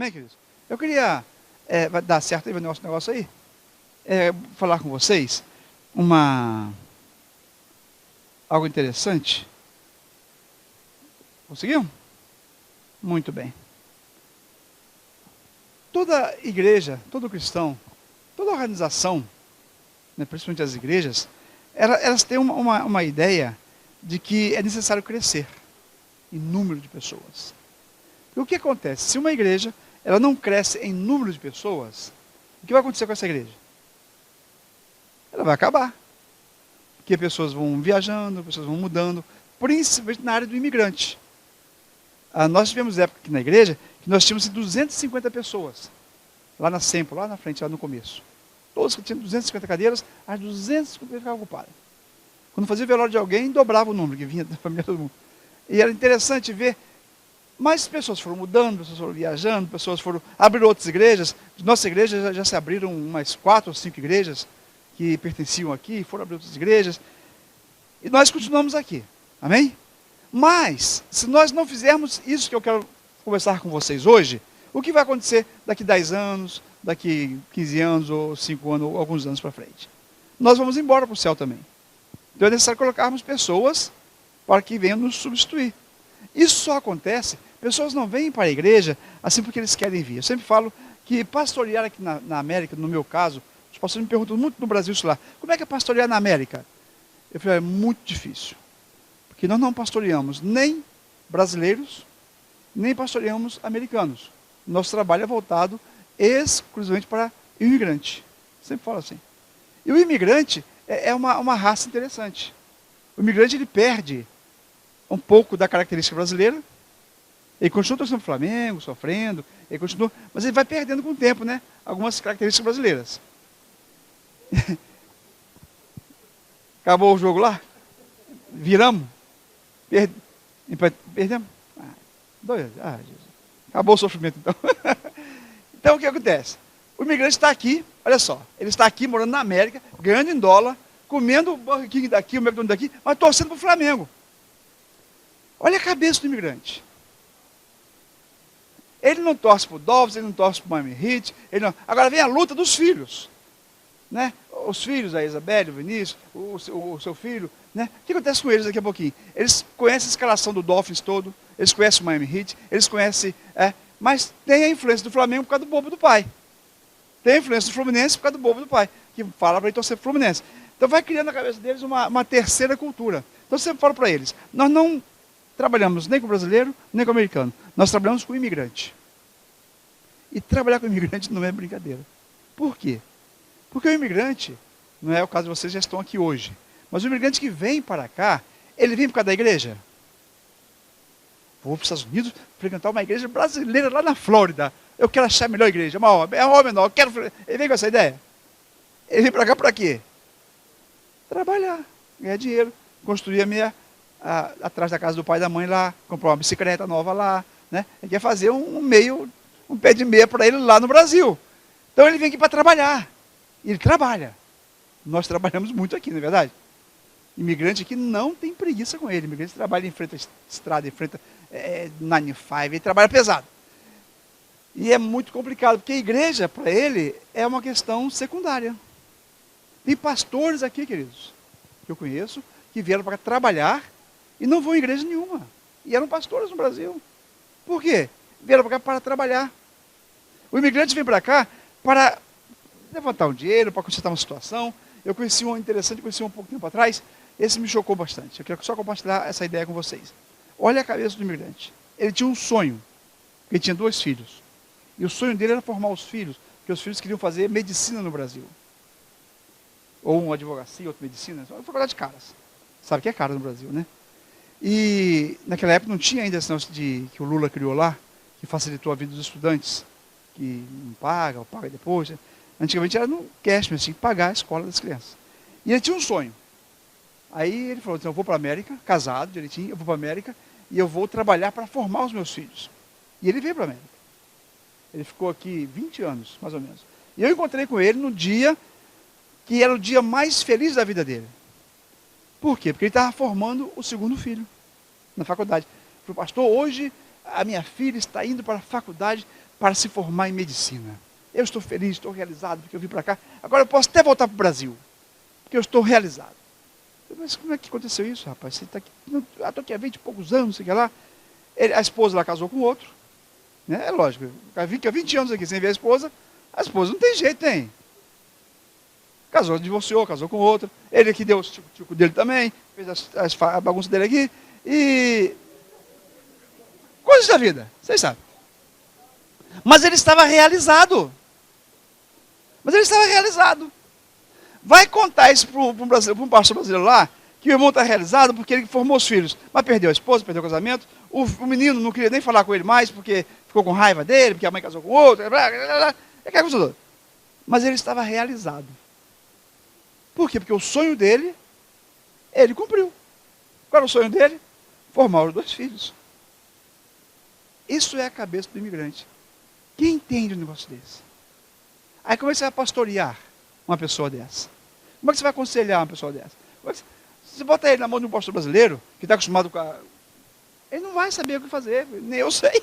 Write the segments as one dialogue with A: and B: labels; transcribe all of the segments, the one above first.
A: Amém, queridos? Eu queria, vai dar certo aí o nosso negócio aí? Falar com vocês algo interessante. Conseguiu? Muito bem. Toda igreja, todo cristão, toda organização, né, principalmente as igrejas, elas têm uma ideia de que é necessário crescer em número de pessoas. E o que acontece? Se uma igreja ela não cresce em número de pessoas, o que vai acontecer com essa igreja? Ela vai acabar. Porque pessoas vão viajando, pessoas vão mudando, principalmente na área do imigrante. Nós tivemos época aqui na igreja que nós tínhamos 250 pessoas. Lá na Sempo, lá na frente, lá no começo. Todos que tinham 250 cadeiras, as 250 ficavam ocupadas. Quando fazia o velório de alguém, dobrava o número que vinha da família todo mundo. E era interessante ver, mais pessoas foram mudando, pessoas foram viajando, pessoas foram abrir outras igrejas. De nossa igreja já se abriram umas 4 ou 5 igrejas que pertenciam aqui, foram abrir outras igrejas. E nós continuamos aqui. Amém? Mas, se nós não fizermos isso que eu quero conversar com vocês hoje, o que vai acontecer daqui 10 anos, daqui 15 anos, ou 5 anos, ou alguns anos para frente? Nós vamos embora para o céu também. Então é necessário colocarmos pessoas para que venham nos substituir. Isso só acontece, pessoas não vêm para a igreja assim porque eles querem vir. Eu sempre falo que pastorear aqui na América, no meu caso, os pastores me perguntam muito no Brasil isso lá, como é que é pastorear na América? Eu falo, é muito difícil. Porque nós não pastoreamos nem brasileiros, nem pastoreamos americanos. Nosso trabalho é voltado exclusivamente para o imigrante. Sempre falo assim. E o imigrante é uma raça interessante. O imigrante ele perde um pouco da característica brasileira. Ele continua torcendo para o Flamengo, sofrendo, ele continua, mas ele vai perdendo com o tempo, né? Algumas características brasileiras. Acabou o jogo lá? Viramos? Perdemos? Jesus. Acabou o sofrimento então. Então o que acontece? O imigrante está aqui, olha só, ele está aqui morando na América, ganhando em dólar, comendo o Burger King daqui, o McDonald's daqui, mas torcendo para o Flamengo. Olha a cabeça do imigrante. Ele não torce para o Dolphins, ele não torce para o Miami Heat, agora vem a luta dos filhos. Né? Os filhos, a Isabelle, o Vinícius, o seu filho, né? O que acontece com eles daqui a pouquinho? Eles conhecem a escalação do Dolphins todo, eles conhecem o Miami Heat, eles conhecem, mas tem a influência do Flamengo por causa do bobo do pai. Tem a influência do Fluminense por causa do bobo do pai, que fala para ele torcer para o Fluminense. Então vai criando na cabeça deles uma terceira cultura. Então eu sempre falo para eles, nós não trabalhamos nem com o brasileiro, nem com o americano. Nós trabalhamos com o imigrante. E trabalhar com o imigrante não é brincadeira. Por quê? Porque o imigrante, não é o caso de vocês já estão aqui hoje, mas o imigrante que vem para cá, ele vem por causa da igreja? Vou para os Estados Unidos frequentar uma igreja brasileira lá na Flórida. Eu quero achar a melhor igreja, maior menor. Ele vem com essa ideia? Ele vem para cá para quê? Trabalhar, ganhar dinheiro, construir atrás da casa do pai e da mãe lá, comprar uma bicicleta nova lá, né? Ele quer fazer um pé de meia para ele lá no Brasil. Então ele vem aqui para trabalhar. E ele trabalha. Nós trabalhamos muito aqui, não é verdade? Imigrante aqui não tem preguiça com ele. Imigrante trabalha, enfrenta a estrada, enfrenta 9 to 5, ele trabalha pesado. E é muito complicado, porque a igreja, para ele, é uma questão secundária. Tem pastores aqui, queridos, que eu conheço, que vieram para trabalhar e não vão em igreja nenhuma. E eram pastores no Brasil. Por quê? Vieram para cá para trabalhar. O imigrante vem para cá para levantar um dinheiro, para consertar uma situação. Eu conheci um interessante, conheci um pouco tempo atrás, esse me chocou bastante. Eu quero só compartilhar essa ideia com vocês. Olha a cabeça do imigrante. Ele tinha um sonho, ele tinha 2 filhos. E o sonho dele era formar os filhos, porque os filhos queriam fazer medicina no Brasil. Ou uma advocacia, outra medicina, uma faculdade de caras. Sabe que é caro no Brasil, né? E naquela época não tinha ainda esse negócio que o Lula criou lá, que facilitou a vida dos estudantes, que não paga, ou paga depois, né? Antigamente era no cash, mas tinha que pagar a escola das crianças. E ele tinha um sonho. Aí ele falou, então eu vou para a América, casado direitinho, eu vou para a América e eu vou trabalhar para formar os meus filhos. E ele veio para a América. Ele ficou aqui 20 anos, mais ou menos. E eu encontrei com ele no dia que era o dia mais feliz da vida dele. Por quê? Porque ele estava formando o segundo filho na faculdade. Ele falou, pastor, hoje a minha filha está indo para a faculdade para se formar em medicina. Eu estou feliz, estou realizado, porque eu vim para cá. Agora eu posso até voltar para o Brasil, porque eu estou realizado. Mas como é que aconteceu isso, rapaz? Você está aqui, estou aqui há 20 e poucos anos, não sei o que lá. A esposa lá casou com outro. Né? É lógico, fica 20 anos aqui sem ver a esposa não tem jeito, tem. Casou, divorciou, casou com outra. Ele aqui deu o tico dele também, fez a bagunça dele aqui. E coisas da vida, vocês sabem. Mas ele estava realizado. Vai contar isso para um pastor brasileiro lá, que o irmão está realizado porque ele formou os filhos. Mas perdeu a esposa, perdeu o casamento. O menino não queria nem falar com ele mais, porque ficou com raiva dele, porque a mãe casou com outro. Mas ele estava realizado. Por quê? Porque o sonho dele, ele cumpriu. Qual era o sonho dele? Formar os 2 filhos. Isso é a cabeça do imigrante. Quem entende um negócio desse? Aí como é que você vai pastorear uma pessoa dessa? Como é que você vai aconselhar uma pessoa dessa? Você bota ele na mão de um pastor brasileiro, que está acostumado com a... Ele não vai saber o que fazer, nem eu sei.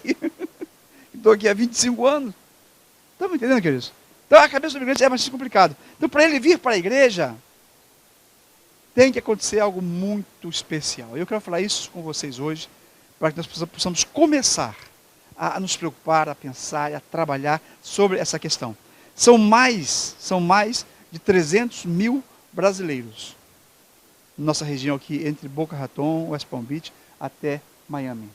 A: Estou aqui há 25 anos. Estão me entendendo, queridos? Então a cabeça do imigrante é mais complicado. Então para ele vir para a igreja, tem que acontecer algo muito especial. Eu quero falar isso com vocês hoje, para que nós possamos começar a nos preocupar, a pensar e a trabalhar sobre essa questão. São mais de 300 mil brasileiros na nossa região aqui, entre Boca Raton, West Palm Beach, até Miami.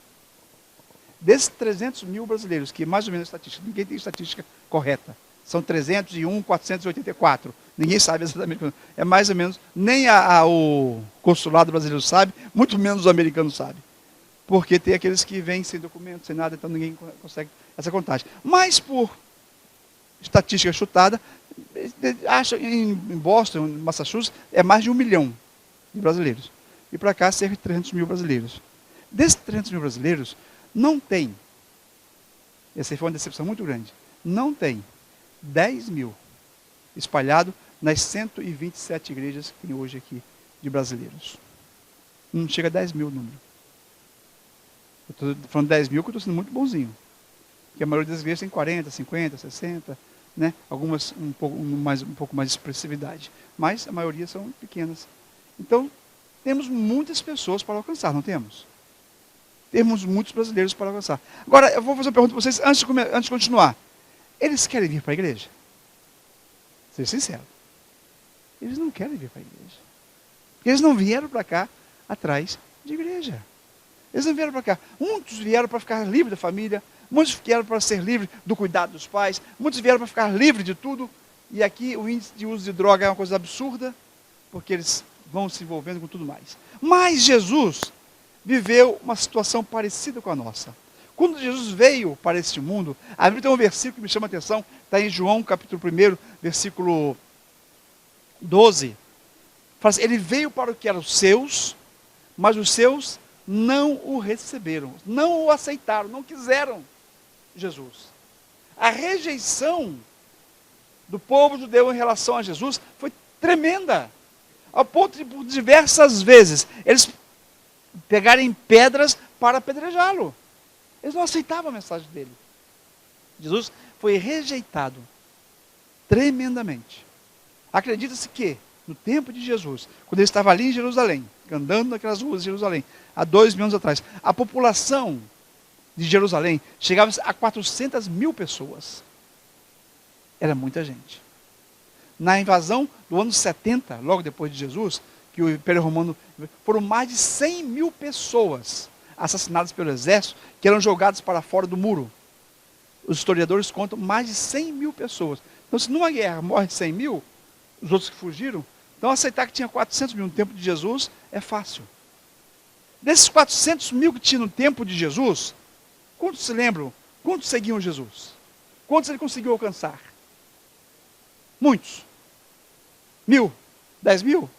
A: Desses 300 mil brasileiros, que é mais ou menos a estatística, ninguém tem estatística correta, são 301.484, ninguém sabe exatamente, é mais ou menos, nem o consulado brasileiro sabe, muito menos o americano sabe. Porque tem aqueles que vêm sem documento, sem nada, então ninguém consegue essa contagem. Mas por estatística chutada, acha em Boston, Massachusetts, é mais de 1 milhão de brasileiros. E para cá, cerca de 300 mil brasileiros. Desses 300 mil brasileiros, não tem, essa foi uma decepção muito grande, não tem 10 mil espalhados nas 127 igrejas que tem hoje aqui de brasileiros. Não chega a 10 mil o número. Eu estou falando 10 mil, que eu estou sendo muito bonzinho. Porque a maioria das igrejas tem 40, 50, 60, né? Algumas um pouco mais de expressividade. Mas a maioria são pequenas. Então, temos muitas pessoas para alcançar, não temos? Temos muitos brasileiros para alcançar. Agora, eu vou fazer uma pergunta para vocês antes de continuar. Eles querem vir para a igreja? Seja sincero. Eles não querem vir para a igreja. Eles não vieram para cá atrás de igreja. Eles não vieram para cá. Muitos vieram para ficar livre da família. Muitos vieram para ser livre do cuidado dos pais. Muitos vieram para ficar livre de tudo. E aqui o índice de uso de droga é uma coisa absurda, porque eles vão se envolvendo com tudo mais. Mas Jesus viveu uma situação parecida com a nossa. Quando Jesus veio para este mundo, a Bíblia tem um versículo que me chama a atenção, está em João capítulo 1, versículo 12. Fala assim, ele veio para o que eram os seus, mas os seus não o receberam, não o aceitaram, não quiseram Jesus. A rejeição do povo judeu em relação a Jesus foi tremenda, ao ponto de, por diversas vezes, eles pegarem pedras para apedrejá-lo. Eles não aceitavam a mensagem dele. Jesus foi rejeitado tremendamente. Acredita-se que, no tempo de Jesus, quando ele estava ali em Jerusalém, andando naquelas ruas de Jerusalém, há 2.000 anos atrás, a população de Jerusalém chegava a 400 mil pessoas. Era muita gente. Na invasão do ano 70, logo depois de Jesus, que o Império Romano, foram mais de 100 mil pessoas assassinadas pelo exército, que eram jogadas para fora do muro. Os historiadores contam mais de 100 mil pessoas. Então, se numa guerra morre 100 mil, os outros que fugiram, então aceitar que tinha 400 mil no tempo de Jesus é fácil. Desses 400 mil que tinha no tempo de Jesus, quantos se lembram? Quantos seguiam Jesus? Quantos ele conseguiu alcançar? Muitos. 1.000? 10.000?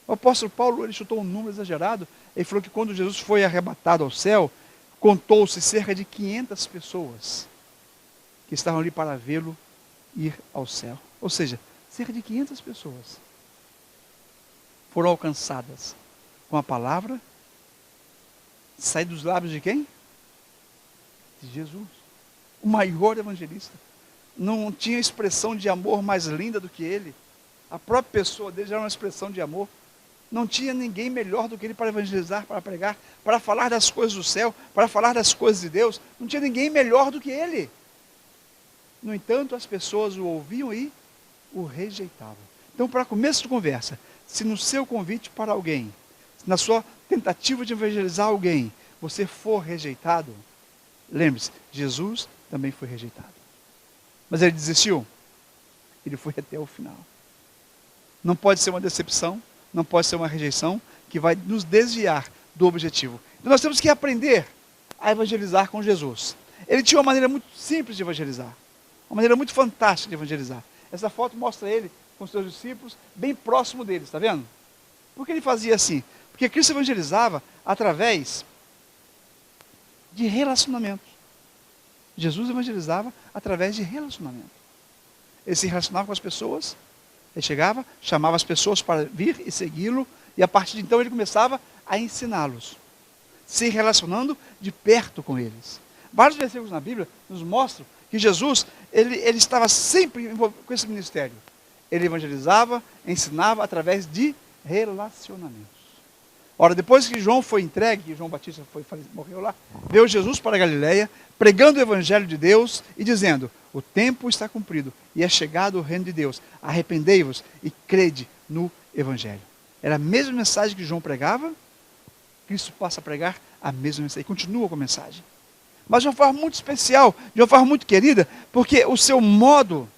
A: O apóstolo Paulo, ele chutou um número exagerado. Ele falou que quando Jesus foi arrebatado ao céu, contou-se cerca de 500 pessoas que estavam ali para vê-lo ir ao céu. Ou seja, cerca de 500 pessoas foram alcançadas com a palavra sair dos lábios de quem? De Jesus. o maior evangelista. Não tinha expressão de amor mais linda do que ele. A própria pessoa dele já era uma expressão de amor. Não tinha ninguém melhor do que ele para evangelizar, para pregar, para falar das coisas do céu, para falar das coisas de Deus. Não tinha ninguém melhor do que ele. No entanto, as pessoas o ouviam e o rejeitavam. Então, para começo de conversa, se no seu convite para alguém, na sua tentativa de evangelizar alguém, você for rejeitado, lembre-se, Jesus também foi rejeitado. Mas ele desistiu? Ele foi até o final. Não pode ser uma decepção, não pode ser uma rejeição que vai nos desviar do objetivo. Então nós temos que aprender a evangelizar com Jesus. Ele tinha uma maneira muito simples de evangelizar, uma maneira muito fantástica de evangelizar. Essa foto mostra ele com os seus discípulos, bem próximo deles, está vendo? Por que ele fazia assim? Porque Cristo evangelizava através de relacionamentos. Jesus evangelizava através de relacionamento. Ele se relacionava com as pessoas, ele chegava, chamava as pessoas para vir e segui-lo, e a partir de então ele começava a ensiná-los, se relacionando de perto com eles. Vários versículos na Bíblia nos mostram que Jesus, ele estava sempre envolvido com esse ministério. Ele evangelizava, ensinava através de relacionamentos. Ora, depois que João foi entregue, que João Batista morreu lá, veio Jesus para a Galileia, pregando o evangelho de Deus e dizendo: o tempo está cumprido e é chegado o reino de Deus. Arrependei-vos e crede no evangelho. Era a mesma mensagem que João pregava, Cristo passa a pregar a mesma mensagem, e continua com a mensagem. Mas de uma forma muito especial, de uma forma muito querida, porque o seu modo,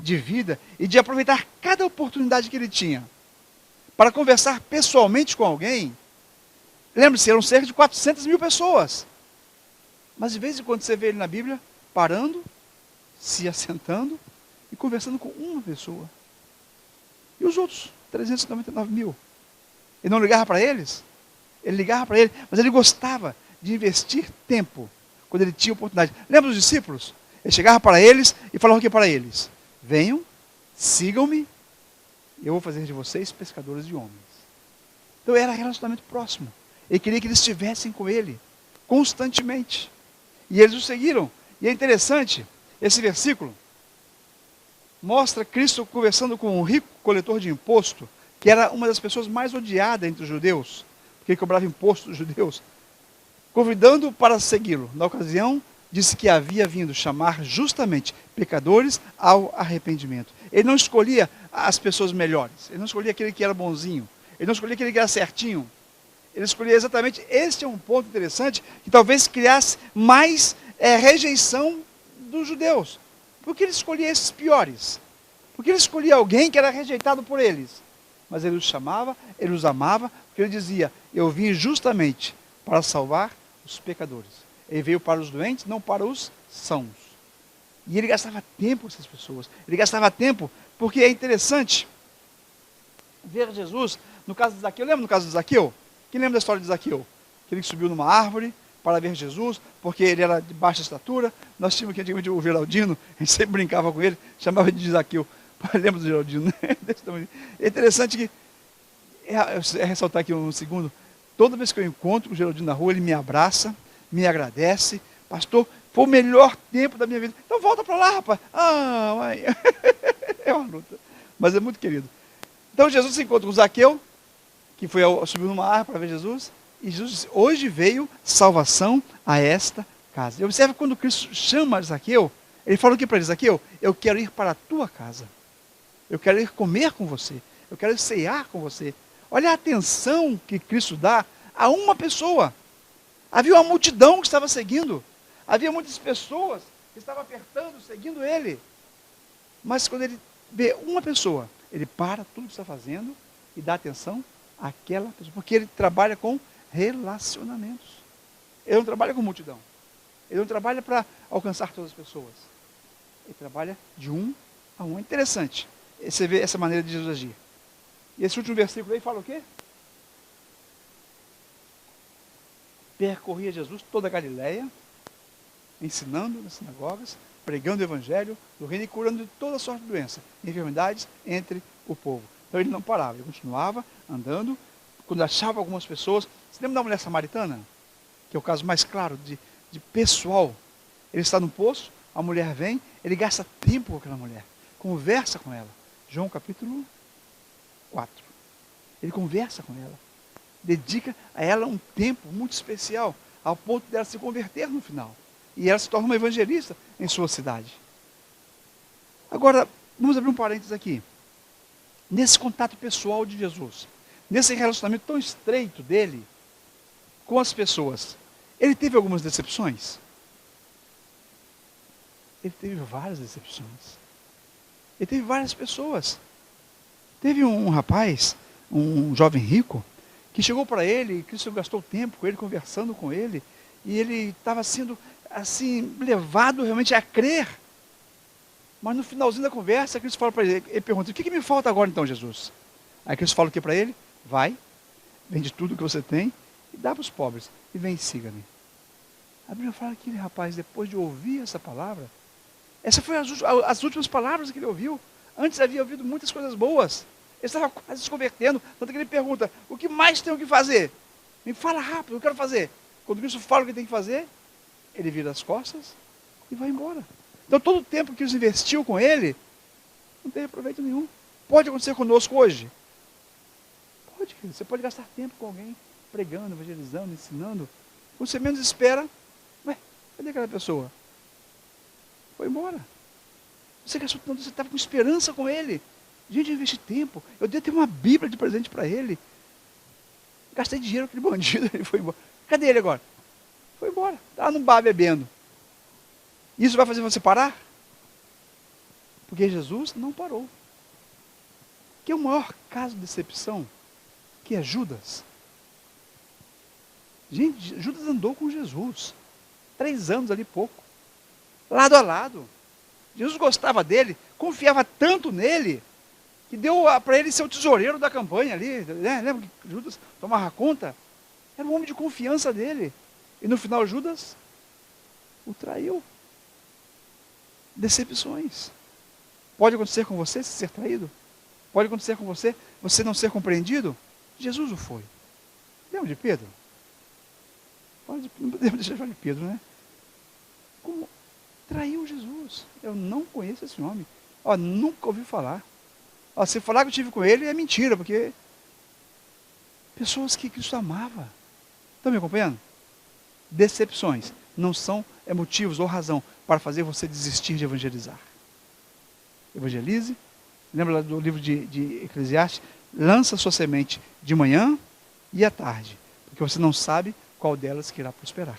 A: de vida e de aproveitar cada oportunidade que ele tinha para conversar pessoalmente com alguém. Lembre-se, eram cerca de 400 mil pessoas. Mas de vez em quando você vê ele na Bíblia parando, se assentando e conversando com uma pessoa. E os outros 399 mil? Ele não ligava para eles? Ele ligava para ele, mas ele gostava de investir tempo quando ele tinha oportunidade. Lembra dos discípulos? Ele chegava para eles e falava o que para eles? Venham, sigam-me, e eu vou fazer de vocês pescadores de homens. Então era relacionamento próximo. Ele queria que eles estivessem com ele constantemente. E eles o seguiram. E é interessante, esse versículo mostra Cristo conversando com um rico coletor de imposto, que era uma das pessoas mais odiadas entre os judeus, porque ele cobrava imposto dos judeus, convidando-o para segui-lo. Na ocasião, disse que havia vindo chamar justamente pecadores ao arrependimento. Ele não escolhia as pessoas melhores, ele não escolhia aquele que era bonzinho, ele não escolhia aquele que era certinho, ele escolhia exatamente. Este é um ponto interessante, que talvez criasse mais rejeição dos judeus. Por que ele escolhia esses piores? Porque ele escolhia alguém que era rejeitado por eles. Mas ele os chamava, ele os amava, porque ele dizia: eu vim justamente para salvar os pecadores. Ele veio para os doentes, não para os sãos. E ele gastava tempo com essas pessoas. Ele gastava tempo, porque é interessante ver Jesus, no caso de Zaqueu. Lembra no caso de Zaqueu? Quem lembra da história de Zaqueu? Que ele subiu numa árvore para ver Jesus, porque ele era de baixa estatura. Nós tínhamos aqui antigamente o Geraldino, a gente sempre brincava com ele, chamava de Zaqueu. Lembra do Geraldino, né? É interessante que, ressaltar aqui um segundo, toda vez que eu encontro o Geraldino na rua, ele me abraça, me agradece: pastor, foi o melhor tempo da minha vida. Então volta para lá, rapaz. Ah, mãe. É uma luta, mas é muito querido. Então Jesus se encontra com Zaqueu, que foi subir numa árvore para ver Jesus, e Jesus disse: hoje veio salvação a esta casa. E observe, quando Cristo chama Zaqueu, ele fala o que para ele? Zaqueu, eu quero ir para a tua casa, eu quero ir comer com você, eu quero ceiar com você. Olha a atenção que Cristo dá a uma pessoa. Havia uma multidão que estava seguindo, havia muitas pessoas que estavam apertando, seguindo ele. Mas quando ele vê uma pessoa, ele para tudo que está fazendo e dá atenção àquela pessoa, porque ele trabalha com relacionamentos. Ele não trabalha com multidão, ele não trabalha para alcançar todas as pessoas, ele trabalha de um a um. É interessante você vê essa maneira de Jesus agir. E esse último versículo aí fala o quê? Percorria Jesus toda a Galileia, ensinando nas sinagogas, pregando o evangelho do reino e curando de toda sorte de doença e enfermidades entre o povo. Então ele não parava, ele continuava andando. Quando achava algumas pessoas, você lembra da mulher samaritana? Que é o caso mais claro de pessoal. Ele está no poço, a mulher vem, ele gasta tempo com aquela mulher, conversa com ela. João capítulo 4. Ele conversa com ela, dedica a ela um tempo muito especial, ao ponto dela se converter no final. E ela se torna uma evangelista em sua cidade. Agora, vamos abrir um parênteses aqui. Nesse contato pessoal de Jesus, nesse relacionamento tão estreito dele com as pessoas, ele teve algumas decepções? Ele teve várias decepções. Ele teve várias pessoas. Teve um rapaz, um jovem rico, que chegou para ele, Cristo gastou tempo com ele, conversando com ele, e ele estava sendo, assim, levado realmente a crer. Mas no finalzinho da conversa, Cristo fala para ele, ele pergunta, o que me falta agora então, Jesus? Aí Cristo fala o que para ele? Vai, vende tudo que você tem, e dá para os pobres, e vem e siga-me. A Bíblia fala que aquele rapaz, depois de ouvir essa palavra, essa foi as últimas palavras que ele ouviu. Antes havia ouvido muitas coisas boas. Ele estava quase se convertendo. Tanto que ele pergunta, o que mais tenho que fazer? Me fala rápido, eu quero fazer. Quando Cristo fala o que tem que fazer, ele vira as costas e vai embora. Então todo o tempo que Cristo investiu com ele, não teve proveito nenhum. Pode acontecer conosco hoje? Pode, querido. Você pode gastar tempo com alguém, pregando, evangelizando, ensinando. Quando você menos espera, ué, cadê aquela pessoa? Foi embora. Você gastou tanto, você estava com esperança com ele. Gente, eu investi tempo. Eu dei até uma Bíblia de presente para ele. Gastei dinheiro com aquele bandido, ele foi embora. Cadê ele agora? Foi embora. Está no bar bebendo. Isso vai fazer você parar? Porque Jesus não parou. Que é o maior caso de decepção, que é Judas. Gente, Judas andou com Jesus. 3 anos ali, pouco. Lado a lado. Jesus gostava dele, confiava tanto nele, que deu para ele ser o tesoureiro da campanha ali. Né? Lembra que Judas tomava conta? Era um homem de confiança dele. E no final Judas o traiu. Decepções. Pode acontecer com você ser traído? Pode acontecer com você não ser compreendido? Jesus o foi. Lembra de Pedro? Não podemos deixar de falar de Pedro, né? Como traiu Jesus. Eu não conheço esse homem. Ó, nunca ouvi falar. Ó, se falar que eu tive com ele é mentira, porque pessoas que Cristo amava. Estão me acompanhando? Decepções não são motivos ou razão para fazer você desistir de evangelizar. Evangelize. Lembra lá do livro de Eclesiastes? Lança sua semente de manhã e à tarde, porque você não sabe qual delas que irá prosperar.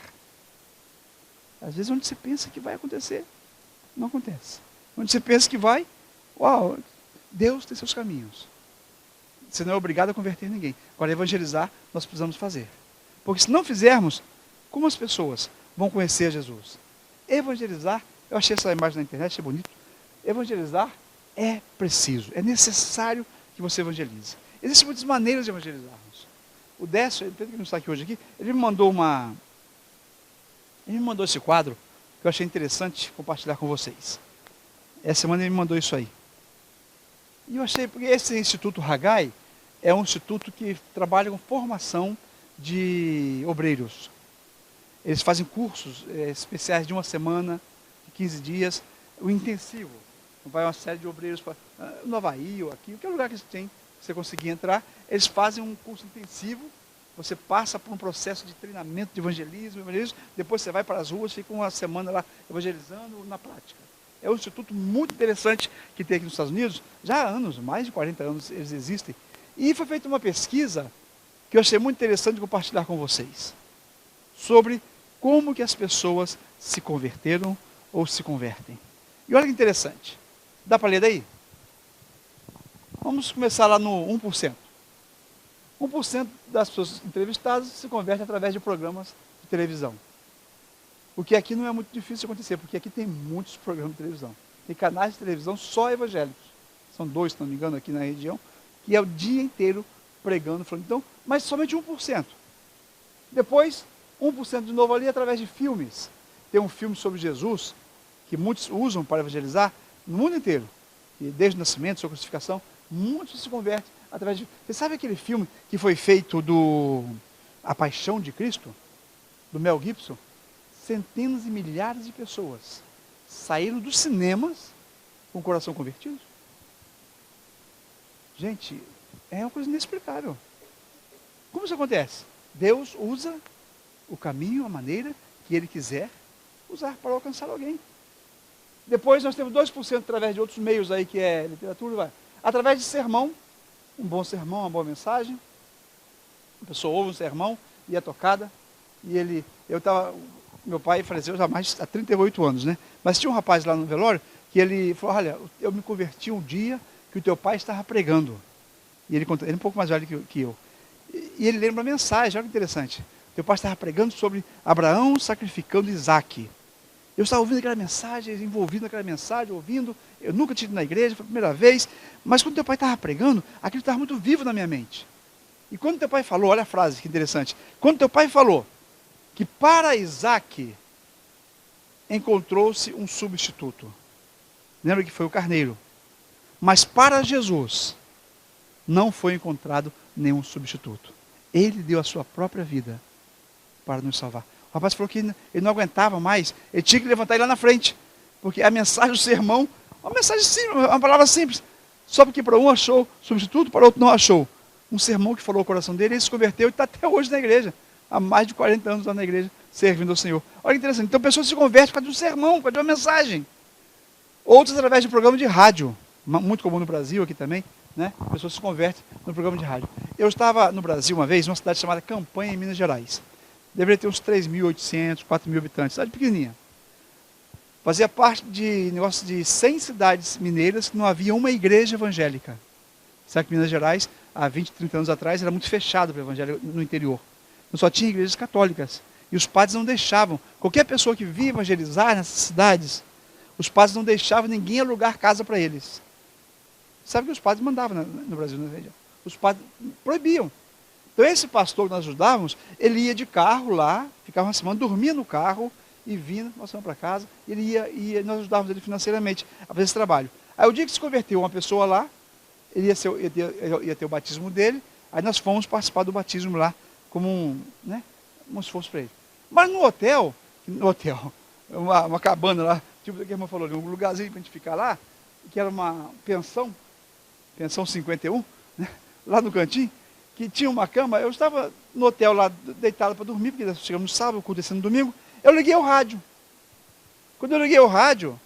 A: Às vezes onde você pensa que vai acontecer, não acontece. Onde você pensa que vai, uau, Deus tem seus caminhos. Você não é obrigado a converter ninguém. Agora, evangelizar, nós precisamos fazer. Porque se não fizermos, como as pessoas vão conhecer Jesus? Evangelizar, eu achei essa imagem na internet, achei bonito. Evangelizar é preciso, é necessário que você evangelize. Existem muitas maneiras de evangelizarmos. O Décio, ele não está aqui hoje aqui, ele me mandou esse quadro que eu achei interessante compartilhar com vocês. Essa semana ele me mandou isso aí. E eu achei, porque esse Instituto Haggai é um instituto que trabalha com formação de obreiros. Eles fazem cursos especiais de 1 semana, de 15 dias, o intensivo. Vai uma série de obreiros para no Havaí ou aqui, qualquer lugar que você conseguir entrar, eles fazem um curso intensivo. Você passa por um processo de treinamento de evangelismo, depois você vai para as ruas, fica 1 semana lá evangelizando na prática. É um instituto muito interessante que tem aqui nos Estados Unidos, já há anos, mais de 40 anos eles existem. E foi feita uma pesquisa que eu achei muito interessante compartilhar com vocês, sobre como que as pessoas se converteram ou se convertem. E olha que interessante, dá para ler daí? Vamos começar lá no 1%. 1% das pessoas entrevistadas se convertem através de programas de televisão. O que aqui não é muito difícil de acontecer, porque aqui tem muitos programas de televisão. Tem canais de televisão só evangélicos. São 2, se não me engano, aqui na região, que é o dia inteiro pregando, falando. Então, mas somente 1%. Depois, 1% de novo ali através de filmes. Tem um filme sobre Jesus, que muitos usam para evangelizar no mundo inteiro. E desde o nascimento, sua crucificação, muitos se convertem através de... Você sabe aquele filme que foi feito A Paixão de Cristo? Do Mel Gibson? centenas e milhares de pessoas saíram dos cinemas com o coração convertido? Gente, é uma coisa inexplicável. Como isso acontece? Deus usa o caminho, a maneira que Ele quiser usar para alcançar alguém. Depois nós temos 2% através de outros meios aí, que é literatura, através de sermão, um bom sermão, uma boa mensagem. A pessoa ouve um sermão e é tocada. E meu pai faleceu já há 38 anos, né? Mas tinha um rapaz lá no velório que ele falou: olha, eu me converti um dia que o teu pai estava pregando. E ele contou, ele é um pouco mais velho que eu. E ele lembra a mensagem, olha que interessante. Teu pai estava pregando sobre Abraão sacrificando Isaque. Eu estava ouvindo aquela mensagem, envolvido naquela mensagem, ouvindo. Eu nunca tinha ido na igreja, foi a primeira vez. Mas quando teu pai estava pregando, aquilo estava muito vivo na minha mente. E quando teu pai falou, olha a frase que interessante. Quando teu pai falou que para Isaque encontrou-se um substituto. Lembra que foi o carneiro. Mas para Jesus não foi encontrado nenhum substituto. Ele deu a sua própria vida para nos salvar. O rapaz falou que ele não aguentava mais, ele tinha que levantar ele lá na frente, porque a mensagem do sermão, uma mensagem simples, uma palavra simples, só porque para um achou substituto, para outro não achou. Um sermão que falou o coração dele, ele se converteu e está até hoje na igreja, há mais de 40 anos lá na igreja, servindo ao Senhor. Olha que interessante, então pessoas se convertem por causa de um sermão, por causa de uma mensagem. Outros através de um programa de rádio, muito comum no Brasil aqui também, né? Pessoas se convertem no programa de rádio. Eu estava no Brasil uma vez, numa cidade chamada Campanha, em Minas Gerais. Deveria ter uns 3.800, 4.000 habitantes, cidade pequenininha. Fazia parte de negócio de 100 cidades mineiras que não havia uma igreja evangélica. Sabe que Minas Gerais, há 20, 30 anos atrás, era muito fechado para o evangelho no interior. Não só tinha igrejas católicas. E os padres não deixavam. Qualquer pessoa que via evangelizar nessas cidades, os padres não deixavam ninguém alugar casa para eles. Sabe que os padres mandavam no Brasil, na região. Os padres proibiam. Então esse pastor que nós ajudávamos, ele ia de carro lá, ficava uma semana, dormia no carro e vinha uma semana para casa. Ele ia, nós ajudávamos ele financeiramente a fazer esse trabalho. Aí o dia que se converteu uma pessoa lá, ele ia ter o batismo dele, aí nós fomos participar do batismo lá, como um esforço para ele. Mas no hotel, uma cabana lá, tipo o que a irmã falou, um lugarzinho para a gente ficar lá, que era uma pensão 51, né, lá no cantinho, que tinha uma cama. Eu estava no hotel lá, deitado para dormir, porque nós chegamos no sábado, acontecendo no domingo. Eu liguei o rádio. Quando eu liguei o rádio,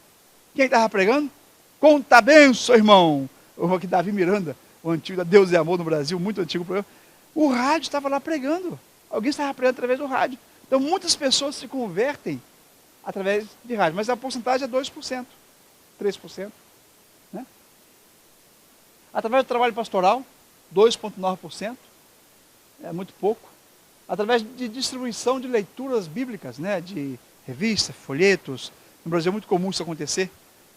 A: quem estava pregando? Conta a benção, irmão. O aqui Davi Miranda, o antigo da Deus e Amor no Brasil, muito antigo programa. O rádio estava lá pregando. Alguém estava pregando através do rádio. Então muitas pessoas se convertem através de rádio, mas a porcentagem é 2%, 3%. Né? Através do trabalho pastoral, 2,9%, é muito pouco. Através de distribuição de leituras bíblicas, né, de revistas, folhetos. No Brasil é muito comum isso acontecer.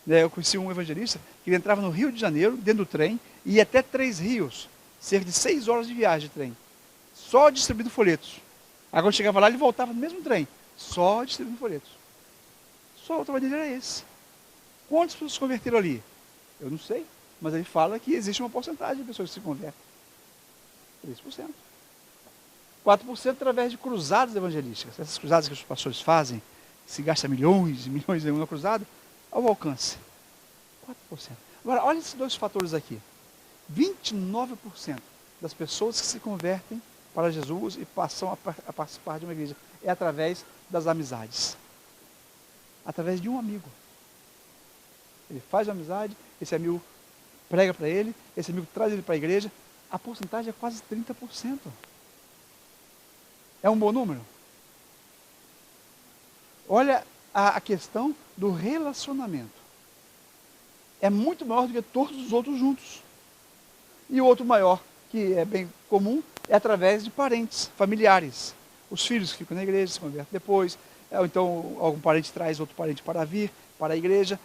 A: Eu conheci um evangelista que ele entrava no Rio de Janeiro, dentro do trem, e ia até 3 rios, cerca de 6 horas de viagem de trem, só distribuindo folhetos. Aí quando chegava lá, ele voltava no mesmo trem, só distribuindo folhetos. Só o trabalho dele era esse. Quantas pessoas se converteram ali? Eu não sei. Mas ele fala que existe uma porcentagem de pessoas que se convertem. 3%. 4% através de cruzadas evangelísticas. Essas cruzadas que os pastores fazem, se gasta milhões e milhões em uma cruzada, ao alcance. 4%. Agora, olha esses dois fatores aqui. 29% das pessoas que se convertem para Jesus e passam a participar de uma igreja é através das amizades. Através de um amigo. Ele faz uma amizade, esse amigo prega para ele, esse amigo traz ele para a igreja, a porcentagem é quase 30%. É um bom número? Olha a questão do relacionamento. É muito maior do que todos os outros juntos. E o outro maior, que é bem comum, é através de parentes, familiares. Os filhos que ficam na igreja, se convertem depois, ou então algum parente traz outro parente para vir para a igreja,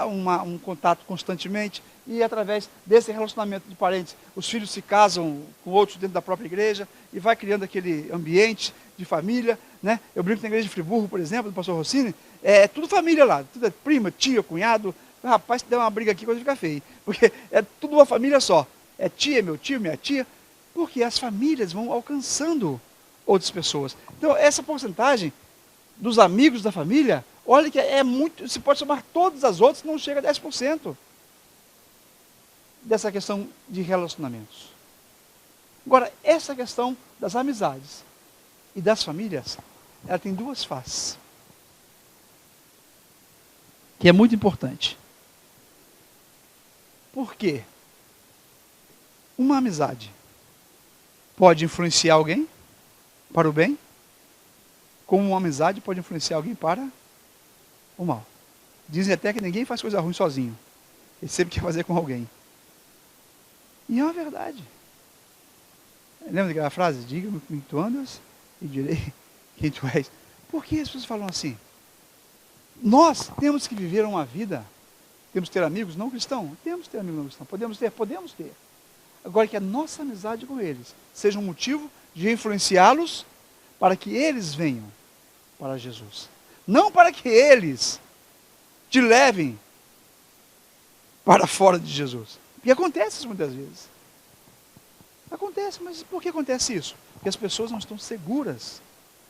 A: um contato constantemente, e através desse relacionamento de parentes, os filhos se casam com outros dentro da própria igreja, e vai criando aquele ambiente de família, né? Eu brinco na igreja de Friburgo, por exemplo, do pastor Rossini, é tudo família lá, tudo é prima, tia, cunhado. Rapaz, se der uma briga aqui, coisa fica feia, porque é tudo uma família só, é tia, meu tio, minha tia, porque as famílias vão alcançando outras pessoas. Então essa porcentagem dos amigos da família, olha que é muito, se pode somar todas as outras, não chega a 10% dessa questão de relacionamentos. Agora, essa questão das amizades e das famílias, ela tem duas faces, que é muito importante. Por quê? Uma amizade pode influenciar alguém para o bem, como uma amizade pode influenciar alguém para o mal. Dizem até que ninguém faz coisa ruim sozinho. Ele sempre quer fazer com alguém. E é uma verdade. Lembra daquela frase? Diga-me quem tu andas e direi quem tu és. Por que as pessoas falam assim? Nós temos que viver uma vida, temos que ter amigos não cristãos? Temos que ter amigos não cristãos. Podemos ter. Agora que a nossa amizade com eles seja um motivo de influenciá-los para que eles venham para Jesus. Não para que eles te levem para fora de Jesus. Porque acontece isso muitas vezes. Acontece, mas por que acontece isso? Porque as pessoas não estão seguras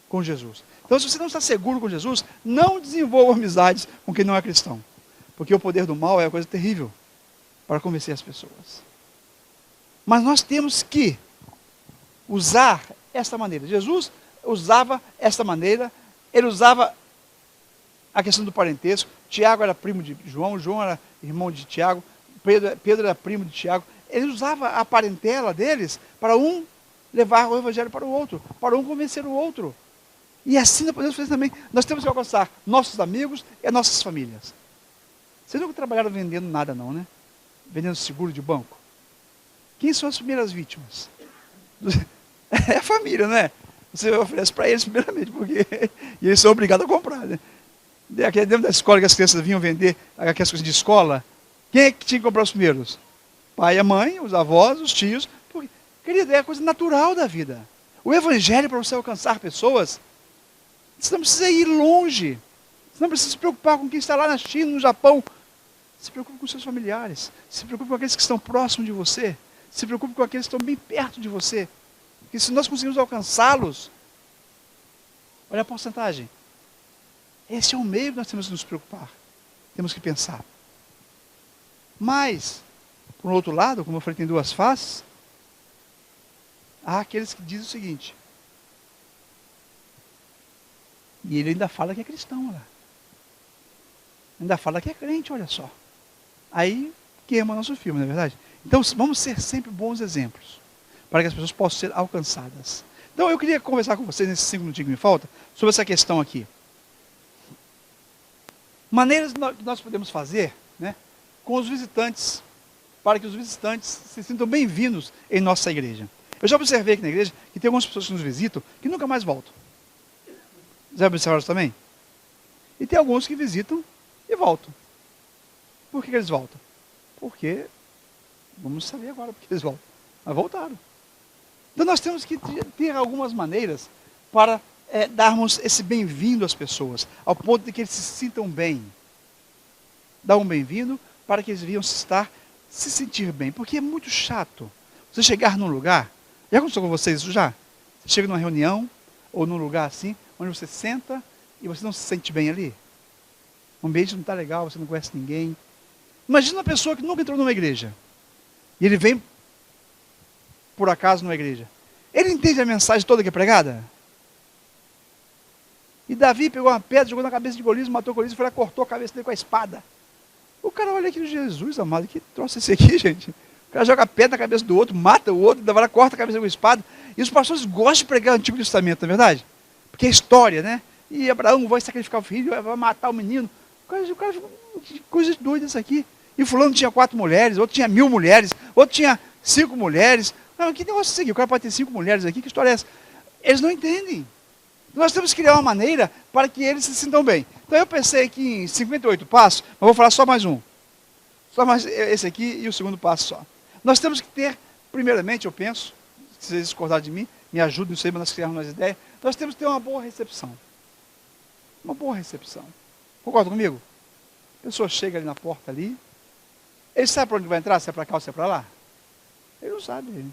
A: com Jesus. Então, se você não está seguro com Jesus, não desenvolva amizades com quem não é cristão. Porque o poder do mal é uma coisa terrível para convencer as pessoas. Mas nós temos que usar esta maneira. Jesus usava esta maneira, ele usava a questão do parentesco. Tiago era primo de João, João era irmão de Tiago, Pedro era primo de Tiago. Ele usava a parentela deles para um levar o evangelho para o outro, para um convencer o outro. E assim nós podemos fazer também. Nós temos que alcançar nossos amigos e nossas famílias. Vocês nunca trabalharam vendendo nada não, né? Vendendo seguro de banco. Quem são as primeiras vítimas? É a família, né? Você oferece para eles primeiramente, porque e eles são obrigados a comprar, né? Dentro da escola que as crianças vinham vender aquelas coisas de escola, quem é que tinha que comprar os primeiros? Pai, a mãe, os avós, os tios. Porque, querido, é a coisa natural da vida. O evangelho, para você alcançar pessoas, você não precisa ir longe. Você não precisa se preocupar com quem está lá na China, no Japão. Se preocupe com seus familiares. Se preocupe com aqueles que estão próximos de você. Se preocupe com aqueles que estão bem perto de você. Porque se nós conseguimos alcançá-los, olha a porcentagem. Esse é o meio que nós temos que nos preocupar. Temos que pensar. Mas, por outro lado, como eu falei, tem duas faces. Há aqueles que dizem o seguinte. E ele ainda fala que é cristão, olha. Ainda fala que é crente, olha só. Aí queima nosso filme, não é verdade? Então vamos ser sempre bons exemplos, para que as pessoas possam ser alcançadas. Então eu queria conversar com vocês, nesses 5 minutinhos que me falta, sobre essa questão aqui. Maneiras que nós podemos fazer, né, com os visitantes, para que os visitantes se sintam bem-vindos em nossa igreja. Eu já observei aqui na igreja que tem algumas pessoas que nos visitam que nunca mais voltam. Já observaram isso também? E tem alguns que visitam e voltam. Por que eles voltam? Porque, vamos saber agora porque eles voltam. Mas voltaram. Então nós temos que ter algumas maneiras para darmos esse bem-vindo às pessoas, ao ponto de que eles se sintam bem. Dar um bem-vindo para que eles venham se sentir bem. Porque é muito chato você chegar num lugar, já aconteceu com vocês isso já? Você chega numa reunião, ou num lugar assim, onde você senta e você não se sente bem ali. O ambiente não está legal, você não conhece ninguém. Imagina uma pessoa que nunca entrou numa igreja. E ele vem, por acaso, numa igreja. Ele entende a mensagem toda que é pregada? E Davi pegou uma pedra, jogou na cabeça de Golias, matou Golias e foi lá, cortou a cabeça dele com a espada. O cara olha aqui, Jesus amado, que troço esse aqui, gente? O cara joga pedra na cabeça do outro, mata o outro, vai lá, corta a cabeça com a espada. E os pastores gostam de pregar o Antigo Testamento, não é verdade? Porque é história, né? E Abraão vai sacrificar o filho, vai matar o menino. O cara que coisas doidas aqui. E fulano tinha 4 mulheres, outro tinha 1000 mulheres, outro tinha 5 mulheres. Não, que negócio é esse aqui? O cara pode ter 5 mulheres aqui, que história é essa? Eles não entendem. Nós temos que criar uma maneira para que eles se sintam bem. Então eu pensei aqui em 58 passos, mas vou falar só mais um. Só mais esse aqui e o segundo passo só. Nós temos que ter, primeiramente, eu penso, se vocês discordarem de mim, me ajudem, não sei, mas nós criarmos umas ideias. Nós temos que ter uma boa recepção. Uma boa recepção. Concorda comigo? A pessoa chega ali na porta ali, ele sabe para onde vai entrar, se é para cá ou se é para lá? Ele não sabe.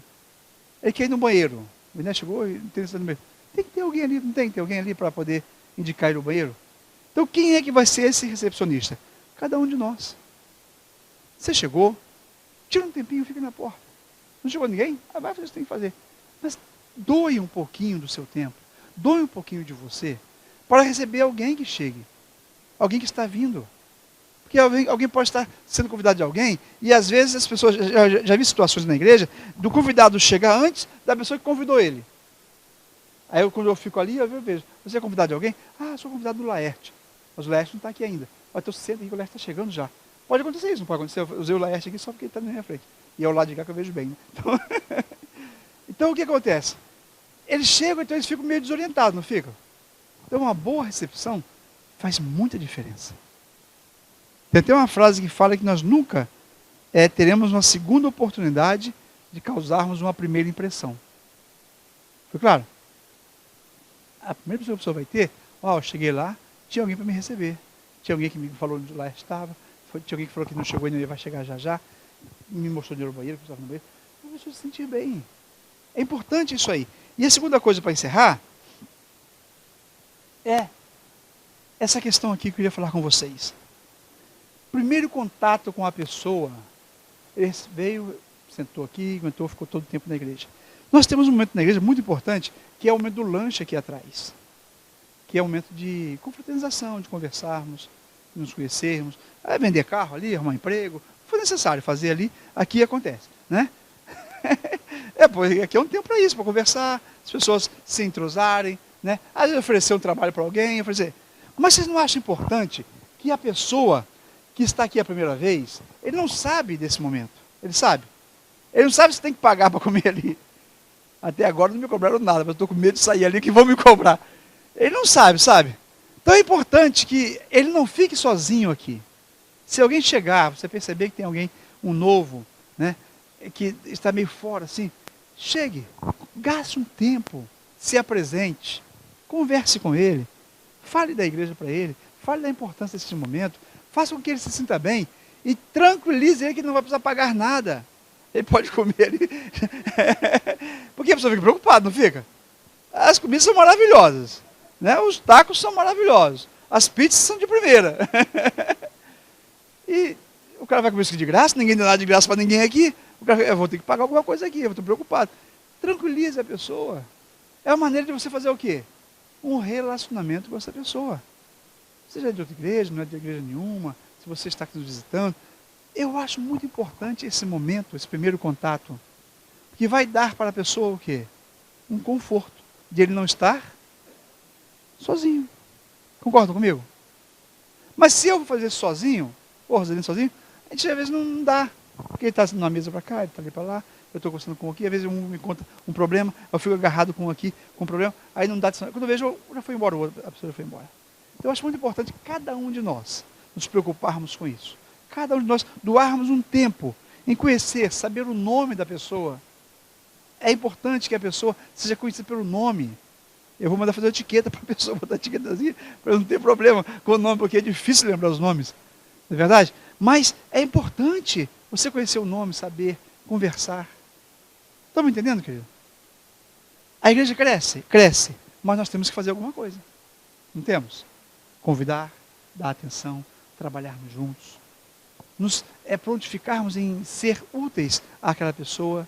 A: Ele quer ir no banheiro. O Iné chegou e não tem necessidade no banheiro. Tem que ter alguém ali, não tem que ter alguém ali para poder indicar ir ao banheiro? Então quem é que vai ser esse recepcionista? Cada um de nós. Você chegou, tira um tempinho e fica na porta. Não chegou ninguém? Vai fazer o que você tem que fazer. Mas doe um pouquinho do seu tempo, doe um pouquinho de você, para receber alguém que chegue, alguém que está vindo. Porque alguém pode estar sendo convidado de alguém, e às vezes as pessoas, já vi situações na igreja, do convidado chegar antes da pessoa que convidou ele. Aí quando eu fico ali, eu vejo, você é convidado de alguém? Ah, sou convidado do Laerte. Mas o Laerte não está aqui ainda. Mas estou senta aqui que o Laerte está chegando já. Pode acontecer isso, não pode acontecer. Eu usei o Laerte aqui só porque ele está na minha frente. E é o lado de cá que eu vejo bem. Né? Então o que acontece? Eles chegam, então eles ficam meio desorientados, não ficam? Então uma boa recepção faz muita diferença. Tem até uma frase que fala que nós nunca teremos uma segunda oportunidade de causarmos uma primeira impressão. Foi claro? A primeira pessoa que a pessoa vai ter, eu cheguei lá, tinha alguém para me receber. Tinha alguém que me falou onde lá estava, tinha alguém que falou que não chegou ainda, vai chegar já já, me mostrou dinheiro no banheiro, que eu estava no banheiro. A pessoa se sentir bem. É importante isso aí. E a segunda coisa para encerrar é essa questão aqui que eu queria falar com vocês. Primeiro contato com a pessoa, ele veio, sentou aqui, aguentou, ficou todo o tempo na igreja. Nós temos um momento na igreja muito importante, que é o momento do lanche aqui atrás. Que é o momento de confraternização, de conversarmos, de nos conhecermos. Vender carro ali, arrumar emprego. Foi necessário fazer ali, aqui acontece. Né? Porque aqui é um tempo para isso, para conversar, as pessoas se entrosarem. Né? Às vezes oferecer um trabalho para alguém, oferecer. Mas vocês não acham importante que a pessoa que está aqui a primeira vez, ele não sabe desse momento. Ele sabe. Ele não sabe se tem que pagar para comer ali. Até agora não me cobraram nada, mas eu estou com medo de sair ali que vão me cobrar. Ele não sabe, sabe? Então é importante que ele não fique sozinho aqui. Se alguém chegar, você perceber que tem alguém, um novo, né, que está meio fora assim, chegue, gaste um tempo, se apresente, converse com ele, fale da igreja para ele, fale da importância desse momento, faça com que ele se sinta bem e tranquilize ele que ele não vai precisar pagar nada. Ele pode comer ali. Porque a pessoa fica preocupada, não fica? As comidas são maravilhosas. Né? Os tacos são maravilhosos. As pizzas são de primeira. E o cara vai comer isso de graça, ninguém dá nada de graça para ninguém aqui. O cara, eu vou ter que pagar alguma coisa aqui, eu estou preocupado. Tranquilize a pessoa. É uma maneira de você fazer o quê? Um relacionamento com essa pessoa. Seja de outra igreja, não é de igreja nenhuma, se você está aqui nos visitando. Eu acho muito importante esse momento, esse primeiro contato, que vai dar para a pessoa o quê? Um conforto de ele não estar sozinho. Concordam comigo? Mas se eu vou fazer isso sozinho, ou Rosalino sozinho, a gente às vezes não dá. Porque ele está numa mesa para cá, ele está ali para lá, eu estou conversando com um aqui, às vezes um me conta um problema, eu fico agarrado com um aqui, com um problema, aí não dá atenção. Quando eu vejo, já foi embora, a pessoa já foi embora. Então eu acho muito importante cada um de nós nos preocuparmos com isso. Cada um de nós doarmos um tempo em conhecer, saber o nome da pessoa. É importante que a pessoa seja conhecida pelo nome. Eu vou mandar fazer uma etiqueta para a pessoa, botar a etiquetazinha, para não ter problema com o nome, porque é difícil lembrar os nomes. Não é verdade? Mas é importante você conhecer o nome, saber, conversar. Estão me entendendo, querido? A igreja cresce, cresce, mas nós temos que fazer alguma coisa. Não temos? Convidar, dar atenção, trabalharmos juntos. Nos prontificarmos em ser úteis àquela pessoa.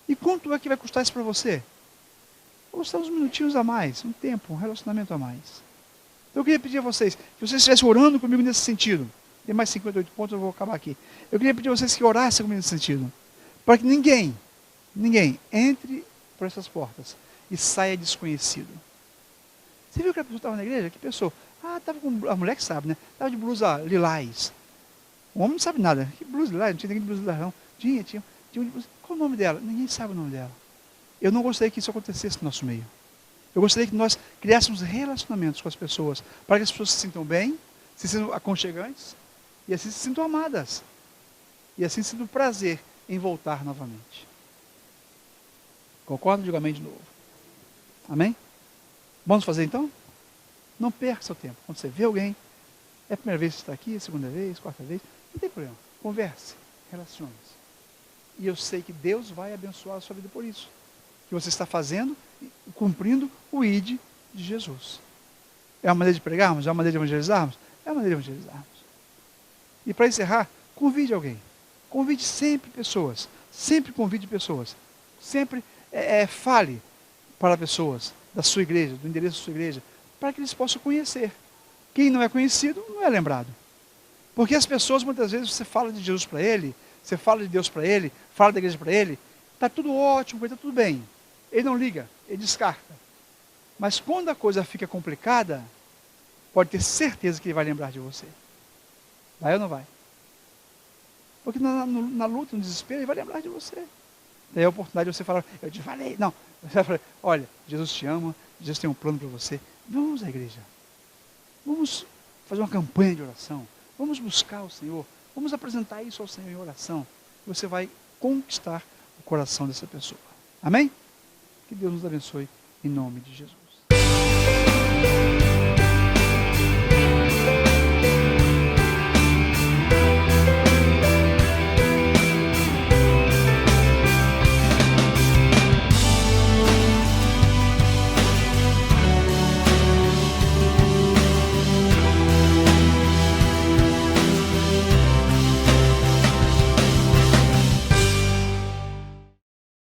A: E quanto é que vai custar isso para você? Vai custar uns minutinhos a mais, um tempo, um relacionamento a mais. Então eu queria pedir a vocês, que vocês estivessem orando comigo nesse sentido. Tem mais 58 pontos, eu vou acabar aqui. Eu queria pedir a vocês que orassem comigo nesse sentido. Para que ninguém entre por essas portas e saia desconhecido. Você viu que a pessoa estava na igreja? Que pessoa? Estava com, a mulher que sabe, né? Estava de blusa lilás. O homem não sabe nada. Que blusa lilás? Não tinha ninguém de blusa lilás, não. Tinha um blusa. Qual o nome dela? Ninguém sabe o nome dela. Eu não gostaria que isso acontecesse no nosso meio. Eu gostaria que nós criássemos relacionamentos com as pessoas, para que as pessoas se sintam bem, se sintam aconchegantes, e assim se sintam amadas. E assim sintam prazer em voltar novamente. Concordam? Diga amém de novo. Amém? Vamos fazer então? Não perca seu tempo. Quando você vê alguém, é a primeira vez que você está aqui, a segunda vez, quarta vez, não tem problema. Converse, relacione-se. E eu sei que Deus vai abençoar a sua vida por isso. Que você está fazendo, cumprindo o ID de Jesus. É uma maneira de pregarmos? É uma maneira de evangelizarmos? É uma maneira de evangelizarmos. E para encerrar, convide alguém. Convide sempre pessoas. Sempre convide pessoas. Sempre fale para pessoas da sua igreja, do endereço da sua igreja, para que eles possam conhecer. Quem não é conhecido não é lembrado. Porque as pessoas, muitas vezes, você fala de Jesus para ele, você fala de Deus para ele, fala da igreja para ele, está tudo ótimo, está tudo bem. Ele não liga, ele descarta. Mas quando a coisa fica complicada, pode ter certeza que ele vai lembrar de você. Vai ou não vai? Porque na luta, no desespero, ele vai lembrar de você. Daí a oportunidade de você falar, eu te falei. Não, você vai falar, olha, Jesus te ama, Jesus tem um plano para você. Vamos à igreja. Vamos fazer uma campanha de oração. Vamos buscar o Senhor. Vamos apresentar isso ao Senhor em oração. Você vai conquistar o coração dessa pessoa. Amém? Que Deus nos abençoe em nome de Jesus.